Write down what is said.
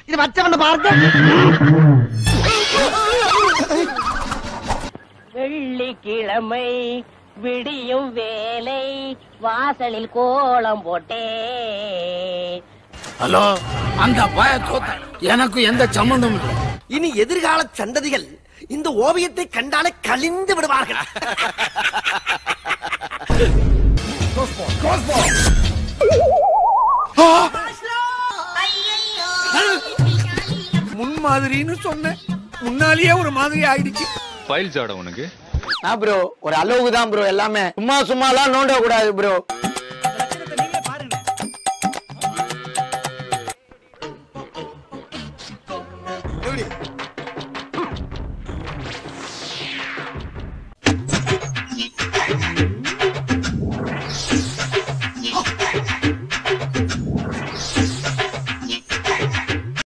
இது வச்சவன பார்த்து. வெள்ளிக்கிழமை விடியும் வேலை வாசலில் கோலம் போட்டே. ஹலோ, அந்த பாய தோத்த எனக்கு எந்த சம்பந்தமும் இல்லை. இனி எதிர்கால சந்ததிகள் இந்த ஓவியத்தை கண்டாலே கலிந்து விடுவார்கள். முன்மாதிரின்னு சொன்னேன், முன்னாலேயே ஒரு மாதிரி ஆயிடுச்சு. ஃபைல்ஸ் ஆட உனக்கு ப்ரோ ஒரு அளவுக்கு தான் ப்ரோ, எல்லாமே சும்மாலாம் நோண்ட கூடாது ப்ரோ. எப்படி